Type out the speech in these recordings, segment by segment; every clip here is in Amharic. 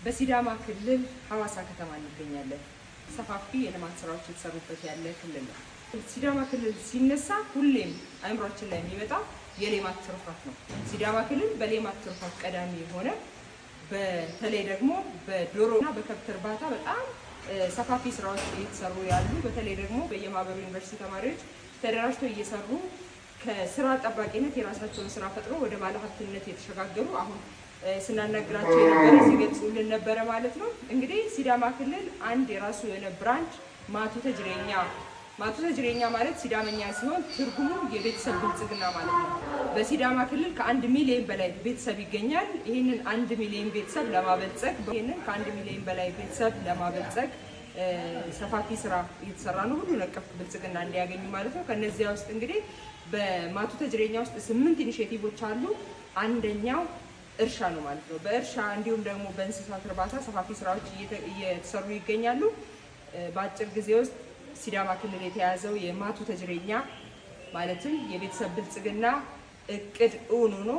በሲዳማ ክልል ሐዋሳ ከተማ እንገኛለን። ሰፋፊ የልማት ስራዎች የተሰሩበት ያለ ክልል ነው። ሲዳማ ክልል ሲነሳ ሁሌም አእምሯችን ላይ የሚመጣው የሌማት ትሩፋት ነው። ሲዳማ ክልል በሌማት ትሩፋት ቀዳሚ የሆነ በተለይ ደግሞ በዶሮና በከብት እርባታ በጣም ሰፋፊ ስራዎች እየተሰሩ ያሉ በተለይ ደግሞ በየማህበሩ ዩኒቨርሲቲ ተማሪዎች ተደራጅተው እየሰሩ ከስራ ጠባቂነት የራሳቸውን ስራ ፈጥሮ ወደ ባለሀብትነት የተሸጋገሩ አሁን ስናነግራቸው የነበረ ሲገልጹልን ነበረ ማለት ነው። እንግዲህ ሲዳማ ክልል አንድ የራሱ የሆነ ብራንች ማቱ ተጅሬኛ ማለት ሲዳመኛ ሲሆን ትርጉሙ የቤተሰብ ብልጽግና ማለት ነው። በሲዳማ ክልል ከ1 ሚሊዮን በላይ ቤተሰብ ይገኛል። ይህንን 1 ሚሊዮን ቤተሰብ ለማበልጸግ ሰፋፊ ስራ እየተሰራ ነው። ሁሉን አቀፍ ብልጽግና እንዲያገኙ ማለት ነው። ከነዚያ ውስጥ እንግዲህ በማቱ ተጅሬኛ ውስጥ 8 ኢኒሼቲቮች አሉ። አንደኛው እርሻ ነው ማለት ነው። በእርሻ እንዲሁም ደግሞ በእንስሳት እርባታ ሰፋፊ ስራዎች እየተሰሩ ይገኛሉ። በአጭር ጊዜ ውስጥ ሲዳማ ክልል የተያዘው የማቱ ተጅሬኛ ማለትም የቤተሰብ ብልጽግና እቅድ እውን ሆኖ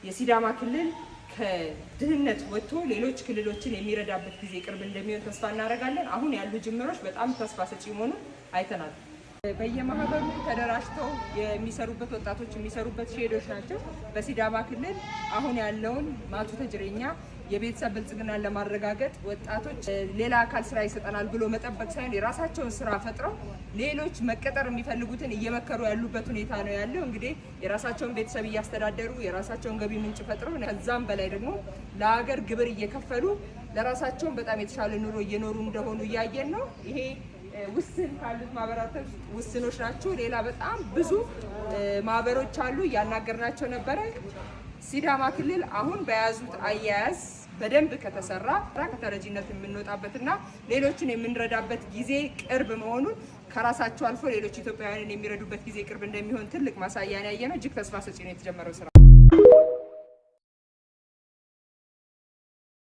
የሲዳማ ክልል ከድህነት ወጥቶ ሌሎች ክልሎችን የሚረዳበት ጊዜ ቅርብ እንደሚሆን ተስፋ እናደርጋለን። አሁን ያሉ ጅምሮች በጣም ተስፋ ሰጪ መሆኑን አይተናል። በየማህበሩ ተደራጅተው የሚሰሩበት ወጣቶች የሚሰሩበት ሼዶች ናቸው። በሲዳማ ክልል አሁን ያለውን ማቱ ተጅሬኛ የቤተሰብ ብልጽግናን ለማረጋገጥ ወጣቶች ሌላ አካል ስራ ይሰጠናል ብሎ መጠበቅ ሳይሆን የራሳቸውን ስራ ፈጥረው ሌሎች መቀጠር የሚፈልጉትን እየመከሩ ያሉበት ሁኔታ ነው ያለው። እንግዲህ የራሳቸውን ቤተሰብ እያስተዳደሩ የራሳቸውን ገቢ ምንጭ ፈጥረው ከዛም በላይ ደግሞ ለሀገር ግብር እየከፈሉ ለራሳቸውን በጣም የተሻለ ኑሮ እየኖሩ እንደሆኑ እያየን ነው። ይሄ ውስን ካሉት ማህበራት ውስኖች ናቸው። ሌላ በጣም ብዙ ማህበሮች አሉ፣ እያናገርናቸው ነበረ። ሲዳማ ክልል አሁን በያዙት አያያዝ በደንብ ከተሰራ ከተረጂነት የምንወጣበትና ሌሎችን የምንረዳበት ጊዜ ቅርብ መሆኑን ከራሳቸው አልፎ ሌሎች ኢትዮጵያውያንን የሚረዱበት ጊዜ ቅርብ እንደሚሆን ትልቅ ማሳያ ያየ ነው። እጅግ ተስፋ ሰጪ ነው የተጀመረው ስራ።